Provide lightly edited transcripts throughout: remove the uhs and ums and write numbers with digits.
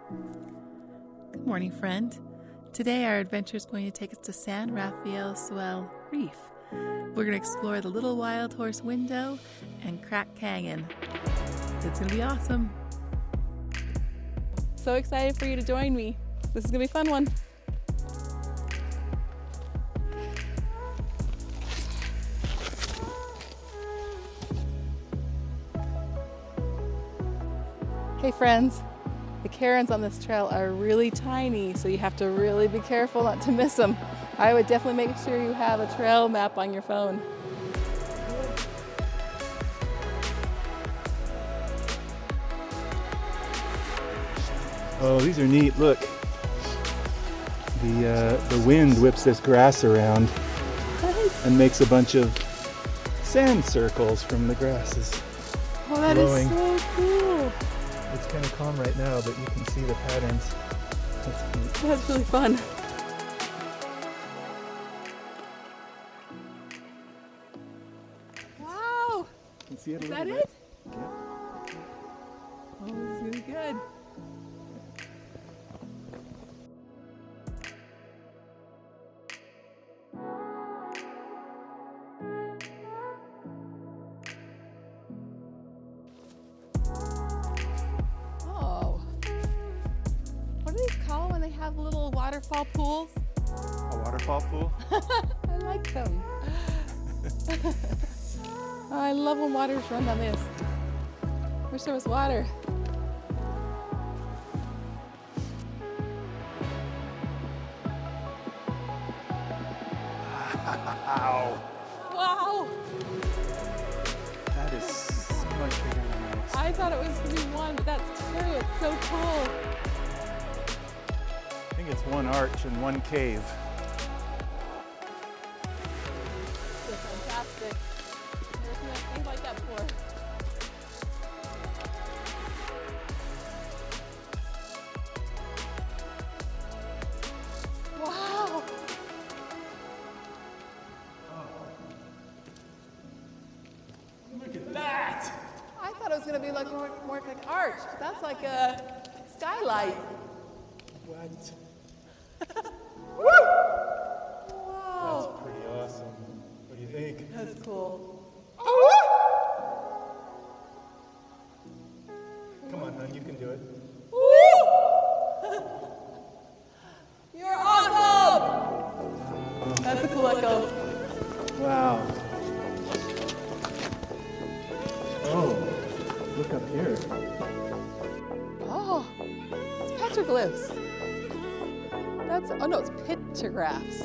Good morning, friend. Today our adventure is going to take us to San Rafael Swell Reef. We're going to explore the Little Wild Horse Window and CrackCanyon. It's going to be awesome. So excited for you to join me. This is going to be a fun one. Hey friends, the cairns on this trail are really tiny, so you have to really be careful not to miss them. I would definitely make sure you have a trail map on your phone. Oh, these are neat. Look, the wind whips this grass around and makes a bunch of sand circles from the grasses. Oh, that glowing. is so cool. It's kind of calm right now, but you can see the patterns. That's neat. That's really fun. Wow! You can see it a Is little that bit. it? Yeah. Oh, this is gonna be good. Oh. What do these call when they have little waterfall pools? A waterfall pool? I like them. Oh, I love when waters run on this. Wish there was water. Wow! Wow! That is so much bigger than this. I thought it was gonna be one, but that's true. It's so cool. I think it's one arch and one cave. It's fantastic. Never seen anything like that before. Wow! Look at that! I thought it was going to be like more like an arch, but that's like a skylight. What? Wow! That's pretty awesome. What do you think? That's cool. Come on, hon, you can do it. Woo! You're awesome! That's a cool echo. Wow. Oh, look up here. Oh, it's petroglyphs. That's, oh no, it's pictographs.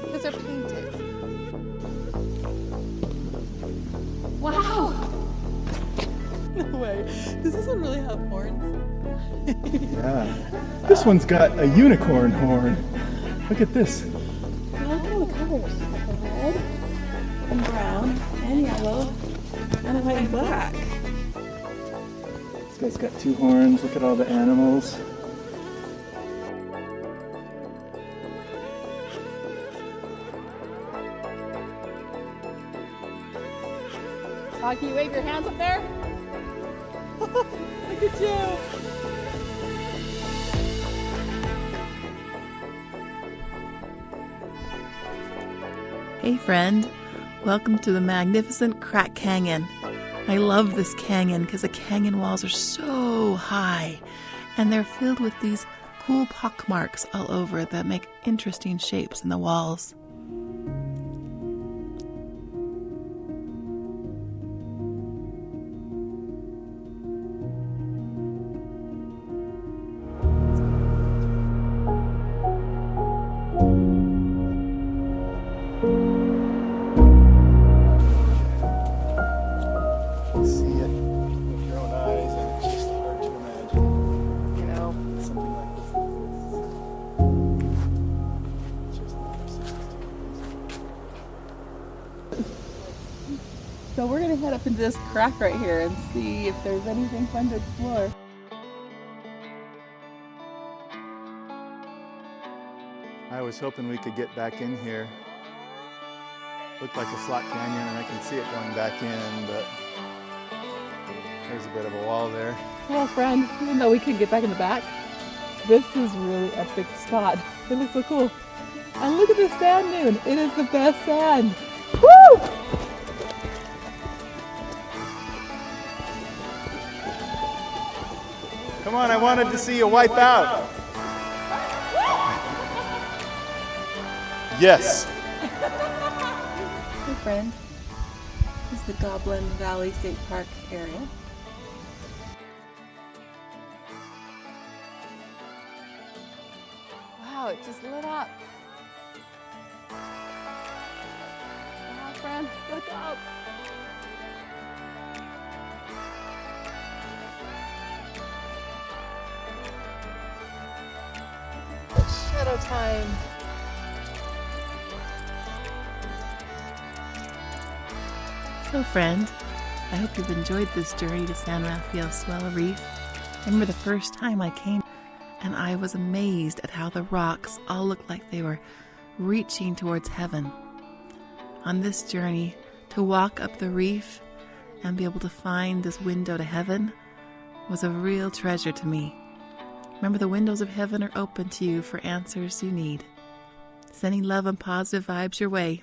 Because they're painted. Wow! No way. Does this one really have horns? Yeah. This one's got a unicorn horn. Look at this. I like all the colors. Like red and brown and yellow and white and black. This guy's got two horns. Look at all the animals. Can you wave your hands up there? Look at you! Hey, friend. Welcome to the magnificent CrackCanyon. I love this canyon because the canyon walls are so high and they're filled with these cool pockmarks all over that make interesting shapes in the walls. See it with your own eyes, and it's just hard to imagine. You know, Something like this. It's just so we're gonna head up into this crack right here and see if there's anything fun to explore. I was hoping we could get back in here. Looked like a slot canyon, and I can see it going back in, but there's a bit of a wall there. Well, friend, even though we could get back in the back, This is really epic spot. It looks so cool. And look at the sand dune. It is the best sand. Woo! Come on, I wanted to see you wipe out. Yes. Hey friend, this is the Goblin State Park area. Wow, it just lit up. Wow, friend, look up. It's shadow time. So friend, I hope you've enjoyed this journey to San Rafael Swell Reef. I remember the first time I came and I was amazed at how the rocks all looked like they were reaching towards heaven. On this journey, to walk up the reef and be able to find this window to heaven was a real treasure to me. Remember, the windows of heaven are open to you for answers you need. Sending love and positive vibes your way.